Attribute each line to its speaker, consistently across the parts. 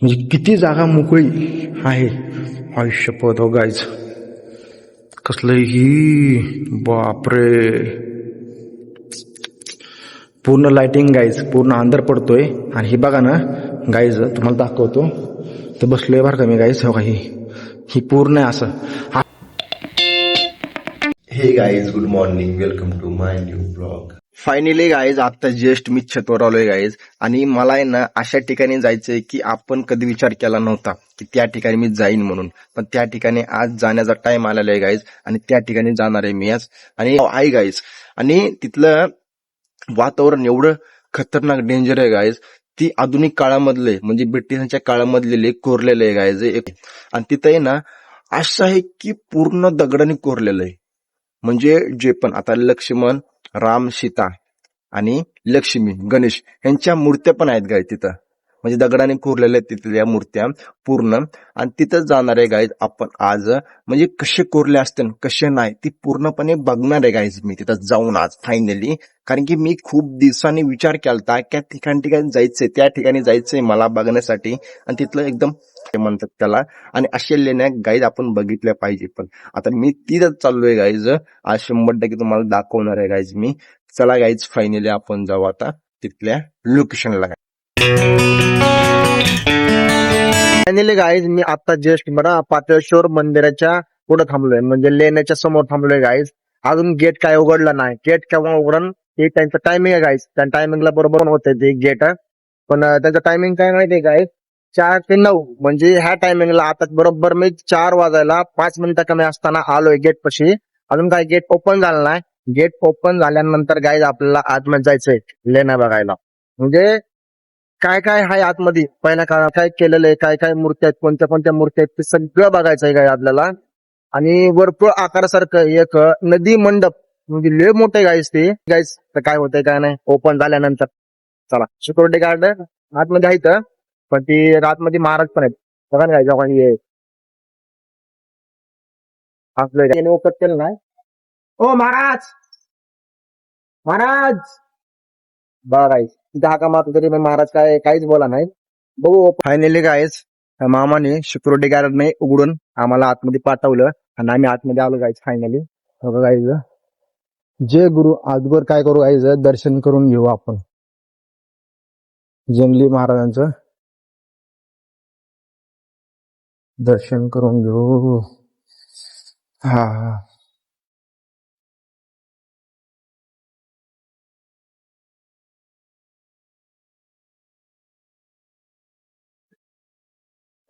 Speaker 1: म्हणजे किती जागा मोकळी आहे. आयुष्यपद हो गाईज, कसलं ही, बापरे. पूर्ण लाइटिंग गाईज, पूर्ण अंधार पडतोय. आणि ही बघा ना गाईज, तुम्हाला दाखवतो. तर बसलोय बरं का मी गाईज, हो का, ही पूर्ण आहे असं.
Speaker 2: Hey guys, good morning, welcome to my new blog.
Speaker 3: Finally guys, आता जस्ट मी छतवर आलोय गाईज. आणि मला आहे ना अशा ठिकाणी जायचंय की आपण कधी विचार केला नव्हता की त्या ठिकाणी मी जाईन म्हणून. पण त्या ठिकाणी आज जाण्याचा टाइम आलेला आहे गाईज, आणि त्या ठिकाणी जाणार आहे मी आज. आणि आहे गाईज, आणि तिथलं वातावरण एवढं खतरनाक डेंजर आहे गाईज. ती आधुनिक काळामधले म्हणजे ब्रिटिशांच्या काळामधले कोरलेलं आहे गाईज. आणि तिथं आहे ना असं आहे की पूर्ण दगडाने कोरलेलं आहे. म्हणजे जे पण आता लक्ष्मण, राम, सीता आणि लक्ष्मी, गणेश यांच्या मूर्त्या पण आहेत गाय तिथं. म्हणजे दगडाने कोरलेल्या आहेत तिथल्या मूर्त्या पूर्ण. आणि तिथं जाणार आहे गाईज आपण आज. म्हणजे कसे कोरले असते कसे नाही ती पूर्णपणे बघणार आहे गाईज मी तिथं जाऊन आज फायनली. कारण की मी खूप दिवसांनी विचार केलता त्या ठिकाणी जायचंय, त्या ठिकाणी जायचंय मला बघण्यासाठी. आणि तिथलं एकदम ते म्हणतात त्याला. आणि अशा लेण्या गाईज आपण बघितल्या पाहिजे. पण आता मी तिथंच चाललोय गाईज, आज 100% तुम्हाला दाखवणार आहे गाईज मी. चला गाईज, फायनली आपण जाऊ आता तिथल्या लोकेशनला. फायनली गाईज, मी आता जस्ट बघा पातेश्वर मंदिराच्या पुढे थांबलोय, म्हणजे लेण्याच्या समोर थांबलोय गाईज. अजून गेट काय उघडला नाही. गेट केव्हा उघडन ते त्यांचं टायमिंग आहे गाईज. त्या टायमिंगला बरोबर होतंय ते गेट. पण त्याचं टायमिंग काय माहितीये गाईज, 4 ते 9. म्हणजे ह्या टायमिंगला आता बरोबर मी 4 वाजायला 5 मिनिटं कमी असताना आलोय गेट पाशी. अजून काय गेट ओपन झालं नाही. गेट ओपन झाल्यानंतर गाईज आपल्याला आतमध्ये जायचंय लेण्या बघायला. म्हणजे काय काय आहे आतमध्ये, पहिल्या काळात काय केलेलं आहे, काय काय मूर्त्या आहेत, कोणत्या कोणत्या मूर्त्या आहेत, ते सगळं बघायचं आहे काय आपल्याला. आणि वर्तुळ आकारासारखं एक नदी मंडप, म्हणजे लय मोठं आहे गाईज ते. गाईज तर काय होतंय काय नाही ओपन झाल्यानंतर. चला, सिक्युरिटी गार्ड आतमध्ये आहेत, पण ती आतमध्ये महाराज पण आहेत. बघा ना गाईज, आपलं ओपन केलं नाही. ओ महाराज, महाराज बघा गाईज, तिथे हाका मारतो तरी पण महाराज काय काहीच बोला नाही. बघू फायनली गाईज, मामाने सिक्युरिटी गार्डने उघडून आम्हाला आतमध्ये पाठवलं आणि आम्ही आतमध्ये आलो गाईज फायनली. बघा गाईज, जे गुरु आजवर काय करू गाईज, दर्शन करून घेऊ आपण जंगली महाराजांचं. दर्शन करून घेऊ. हा हा,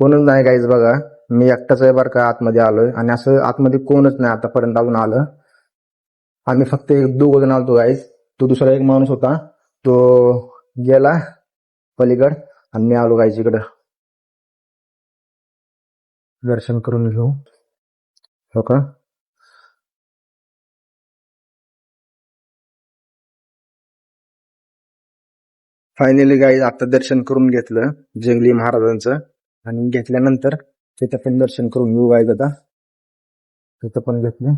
Speaker 3: कोणच नाही गाईज. बघा मी एकटाच आहे बरं का आतमध्ये आलोय, आणि असं आतमध्ये कोणच नाही आतापर्यंत अजून आलं. आम्ही फक्त 2 जण आलतो गाईज. तो दुसरा एक माणूस होता, तो गेला पलीकड, आणि मी आलो गाईज इकडं. दर्शन करून घेऊ. हो का, फायनली गाईज आता दर्शन करून घेतलं जंगली महाराजांचं. आणि घेतल्यानंतर तिथं पण दर्शन करून घेऊ गाईज. आता तिथं पण घेतलं,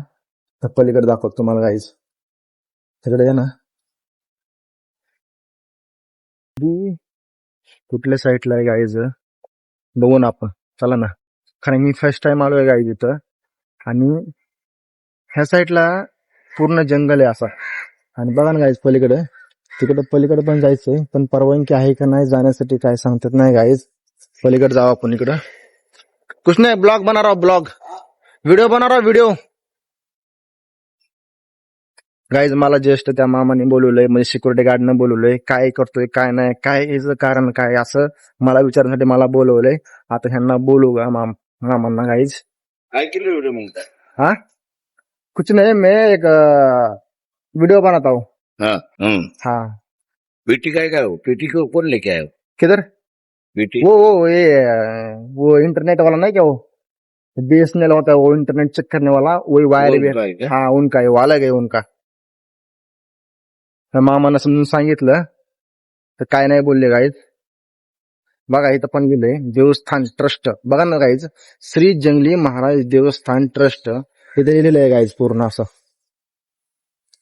Speaker 3: तर पलीकडे दाखवतो तुम्हाला गाईज. तिकडे आहे ना कुठल्या साईडला आहे गाईज, बघू ना आपण. चला ना, कारण मी फर्स्ट टाइम आलोय गाईज इथं. आणि ह्या साईडला पूर्ण जंगल आहे असा. आणि बघा ना गाईज पलीकडे, तिकडे पलीकडे पण जायचंय, पण परवानगी आहे का नाही जाण्यासाठी काय सांगतात नाही गाईज. पलीकडे जाऊ आपण इकडं. कुछ नाही, ब्लॉग बना रहा, ब्लॉग व्हिडिओ बना रहा, व्हिडिओ. गाईज मला जस्ट त्या मामाने बोलवलंय, म्हणजे सिक्युरिटी गार्डनं बोलवलंय. काय करतोय काय नाही, काय याचं कारण काय, असं मला विचारण्यासाठी मला बोलवलंय. आता ह्यांना बोलू का मामांना गाईज.
Speaker 2: काय केलं व्हिडिओ मग?
Speaker 3: हाँ, कुछ नहीं, मैं एक वीडियो बनाता हूँ. हाँ,
Speaker 2: बेटी काय हो, बेटी को कौन लेके आयो?
Speaker 3: किधर?
Speaker 2: बेटी
Speaker 3: वो ये वो इंटरनेट वाला नहीं क्या, वो BSNL होता है, वो इंटरनेट चेक करने वाला, वही वायर भी.
Speaker 2: उनका आहे का?
Speaker 3: हाँ उनका है, वो अलग है उनका. मामानं समजून सांगितलं तर काय नाही बोलले गाईज. बघा इथं पण गेलंय देवस्थान ट्रस्ट. बघा ना गाईज, श्री जंगली महाराज देवस्थान ट्रस्ट तिथे लिहिलेलं आहे गाईज पूर्ण असं.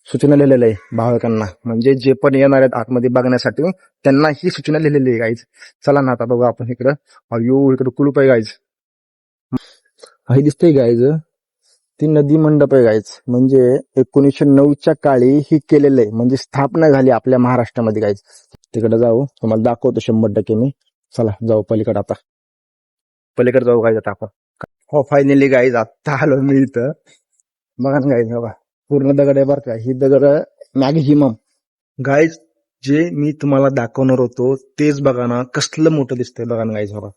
Speaker 1: सूचना लिहिलेलं आहे भाविकांना, म्हणजे जे पण येणार आहेत आतमध्ये बघण्यासाठी त्यांना ही सूचना लिहिलेली आहे गाईज. चला ना आता बघू आपण इकडं. अयो इकडं कुलूप आहे गाईज. हे दिसतंय गाईज, ती नदी मंडप आहे गाईज. म्हणजे 1909च्या काळी ही केलेलं आहे, म्हणजे स्थापना झाली आपल्या महाराष्ट्रामध्ये गाईज. तिकडे जाऊ, तुम्हाला दाखवतो 100% मी. चला जाऊ पलीकडे आता, पलीकडे जाऊ गाईज आता आपण. हो फायनली गाईज आता आलो मी इथं. बघा ना गाईज, बघा पूर्ण दगड आहे बरं का. ही दगड मॅक्झिमम गाईज जे मी तुम्हाला दाखवणार होतो तेच बघा ना, कसलं मोठं दिसतंय बघा ना गाईज. बघा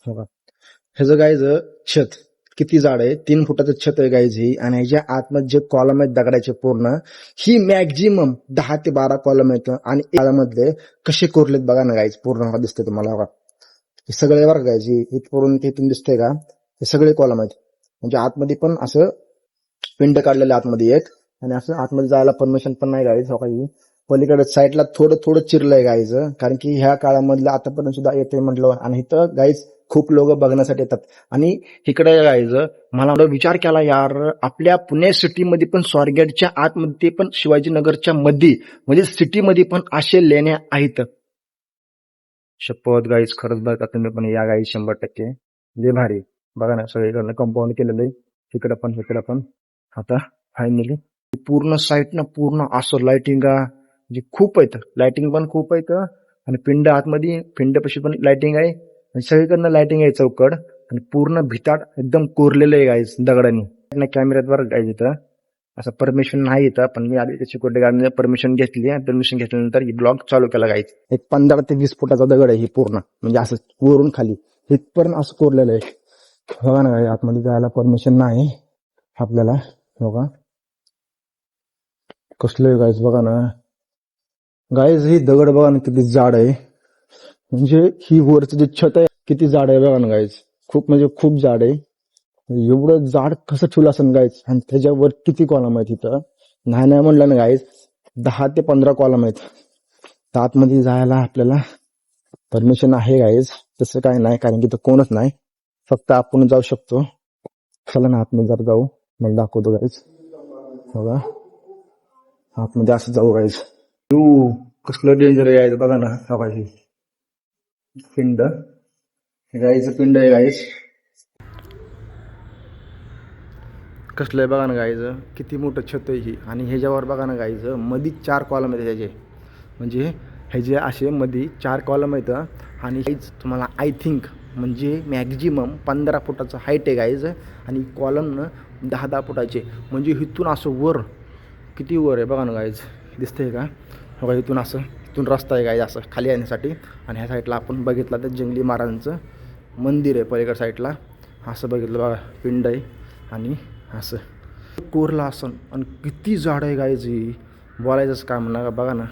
Speaker 1: बघा ह्याचं गाईज छत किती जाड आहे, 3 फुटाचं छत आहे गाईज ही. आणि ह्याच्या आतमध्ये जे कॉलम आहेत दगडाचे पूर्ण, ही मॅक्झिमम 10 ते 12 कॉलम आहेत. आणि यामधले कसे कोरलेत बघा ना गाईज, पूर्ण दिसतंय तुम्हाला. बघा हे सगळे बरं गाईज, इथून तिथून दिसतंय का, हे सगळे कॉलम आहेत. म्हणजे आतमध्ये पण असं पिंड काढलेलं आतमध्ये एक, आणि असं आतमध्ये जायला परमिशन पण नाही गाईज. काही पलीकडे साईडला थोडं थोडं चिरलंय गाईज, कारण की ह्या काळामधलं आतापर्यंत सुद्धा येते म्हटलं. आणि इथं गाईज खूप लोक बघण्यासाठी येतात. आणि इकडे गाईज मला विचार केला यार, आपल्या पुणे सिटीमध्ये पण स्वारगेटच्या आतमध्ये पण शिवाजीनगरच्या मध्ये म्हणजे सिटीमध्ये पण असे लेण्या आहेत. शपथ गाईज, खरंच बघा तुम्ही पण या गाईज 100%. लय भारी. बघा ना सगळीकडनं कंपाऊंड केलेलं आहे, इकडं पण इकडं पण. आता फायनली पूर्ण साईट ना पूर्ण असं लाइटिंग म्हणजे खूप आहेत, लाइटिंग पण खूप आहेत. आणि पिंड आतमध्ये, पिंडपाशी पण लाइटिंग आहे, आणि सगळीकडनं लाइटिंग आहे चौकड. आणि पूर्ण भिताड एकदम कोरलेलं आहे गाईज दगडांनी. कॅमेऱ्यात बरं गाईज इथं असं परमिशन नाही येतं, पण मी आधी सिक्युरिटी गार्डने परमिशन घेतली. आणि परमिशन घेतल्यानंतर ही ब्लॉग चालू केला गाईज. एक 15 ते 20 फुटाचा दगड आहे ही पूर्ण, म्हणजे असं वरून खाली इथपर्यंत असं कोरलेलं आहे. बघा ना गाईज, आतमध्ये जायला परमिशन नाही आपल्याला. बघा कसलं गाईज, बघा ना गाईज ही दगड बघा ना किती जाड आहे. म्हणजे ही वरचं जे छत आहे किती जाड आहे बघा ना गाईज, खूप म्हणजे खूप जाड आहे. एवढं जाड कसं ठेवलं असेल गाईज. आणि त्याच्यावर किती कॉलम आहेत इथं, नाही म्हणलं ना गाईज 10 ते 15 कॉलम आहेत. तर आतमध्ये जायला आपल्याला परमिशन आहे गाईज, तसं काय नाही, कारण की तर कोणच नाही, फक्त आपण जाऊ शकतो. चला ना आतमध्ये जर जाऊ, मला दाखवतो गाईज. बघा आतमध्ये असं जाऊ गाईज. कसलं डेंजर आहे गाईज, बघा ना. बघा ही पिंड, गाईचं पिंड आहे गाईज. कसलं आहे बघा ना गाईचं, किती मोठं छत आहे ही. आणि ह्याच्यावर बघा ना गाईचं मध्ये 4 कॉलम आहेत ह्याचे, म्हणजे ह्याचे असे मध्ये 4 कॉलम आहेत. आणि हेच तुम्हाला आय थिंक म्हणजे मॅक्झिमम 15 फुटाचं हाईट आहे गाईज. आणि कॉलमनं 10-10 फुटाचे, म्हणजे इथून असं वर किती वर आहे बघा ना गाईज, दिसतंय का. बघा इथून असं, इथून रस्ता आहे गाईज असं खाली येण्यासाठी. आणि ह्या साईडला आपण बघितलं तर जंगली महाराजांचं मंदिर आहे पलीकडे साईडला. असं बघितलं बघा पिंड आहे, आणि असं कोरला असं. आणि किती जाड आहे गाईज ही, बोलायचंच काम ना. बघा ना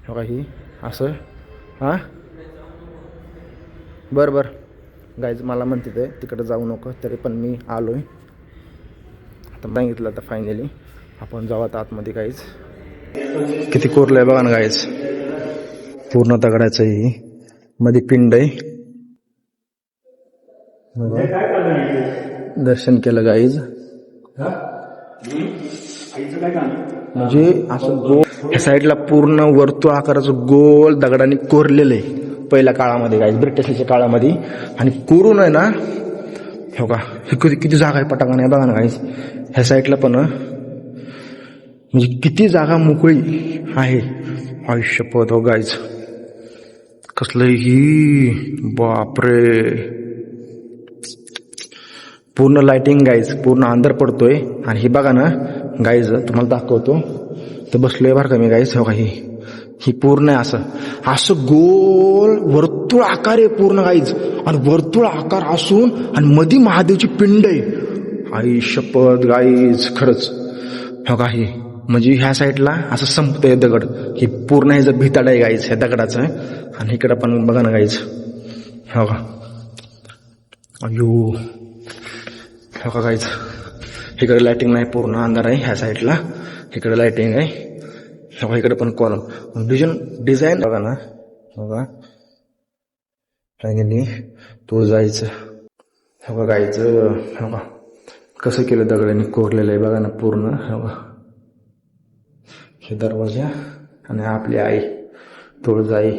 Speaker 1: बघा ही असं. हां बरं गाईज, मला म्हणते ते तिकडे जाऊ नको, तरी पण मी आलो आहे आता. सांगितलं तर फायनली आपण जाऊ आता आतमध्ये गाईज. किती कोरलं आहे बघा ना गाईज, पूर्ण दगडाचं ही मध्ये पिंड आहे. दर्शन केलं गाईज, म्हणजे असं गोल ह्या साईडला पूर्ण वर्तुळ आकाराचं गोल दगडाने कोरलेलं आहे पहिल्या काळामध्ये गाईज, ब्रिटिशच्या काळामध्ये. आणि कोरून आहे ना, हो का किती जागा आहे पटांगण आहे बघा ना गाईज. ह्या साईडला पण म्हणजे किती जागा मोकळी आहे. आयुष्यपद हो गाईज, कसलं ही, बापरे. पूर्ण लाइटिंग गाईज, पूर्ण अंधार पडतोय. आणि ही बघा ना गाईज, तुम्हाला दाखवतो तर बसलोय बरं का मी गाईज. हो का ही पूर्ण आहे असं असं गोल वर्तुळ आकार आहे पूर्ण गाईज. आणि वर्तुळ आकार असून आणि मध्ये महादेवची पिंड आहे. आई शपथ गाईज, खरंच. हो का ही म्हणजे ह्या साईडला असं संपतंय दगड, ही पूर्ण हे जर भिताड आहे गाईज ह्या दगडाचं. आणि इकडं पण बघा ना गाईज, हो का. अयो हो का गाईज, इकडे लाइटिंग नाही, पूर्ण अंधार आहे ह्या साईडला. इकडे लाइटिंग आहे, हो इकडे पण कॉलम डिझाईन बघा ना. बघा काय गेली तू जायचं, हो का गाईचं. हो का कसं केलं दगडाने कोरलेलं आहे बघा ना पूर्ण. हो का हे दरवाजा आणि आपली आई तुळजाई.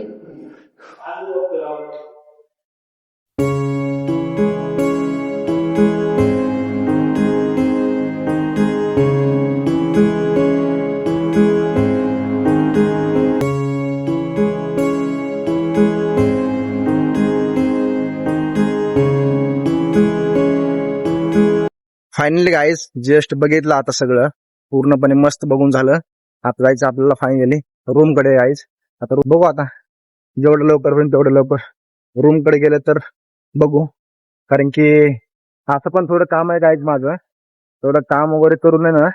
Speaker 1: फायनली गाईज जस्ट बघितलं आता सगळं पूर्णपणे मस्त बघून झालं. आता जायचं आपल्याला फायनली रूम कडे गाईज. आता बघू आता जेवढं लवकर होईल तेवढं लवकर रूम कडे गेलं तर बघू. कारण की असं पण थोडं काम आहे गाईज माझं. थोडं काम वगैरे करून आहे ना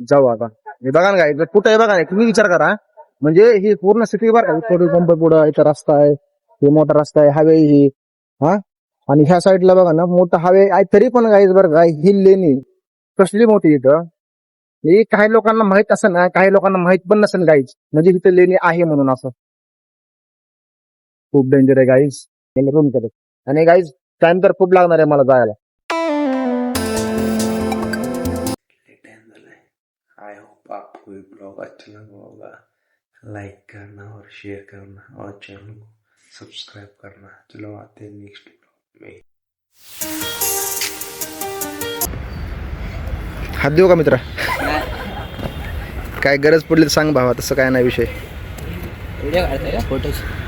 Speaker 1: जाऊ आता. हे बघा ना गाईज कुठं आहे बघा ना, तुम्ही विचार करा. म्हणजे ही पूर्ण सिटी बरं पेट्रोल पंप पुढं इथं रस्ता आहे, हे मोठा रस्ता आहे, हायवे ही हा. आणि ह्या साईडला बघा ना मोठा हायवे आहे, तरी पण गाईज बरं काय ही लेणी कसली मोठी इथं. हे काही लोकांना माहित असेल ना, काही लोकांना माहित पण नसेल गाईज, म्हणजे इथं लेणी आहे म्हणून. असं खूप डेंजर आहे गाईज रूम करत. आणि गाईज टाइम तर खूप लागणार आहे मला जायला.
Speaker 2: आई होप आपको ये ब्लॉग अच्छा लगा होगा. लाइक करना और शेयर करना और चैनल को सब्सक्राइब करना. चलो आते हैं नेक्स्ट ब्लॉग में.
Speaker 1: हात देऊ का मित्र? काय गरज पडली तर सांग भावा, तसं काय नाही विषय.
Speaker 4: व्हिडिओ काढताय का फोटोची?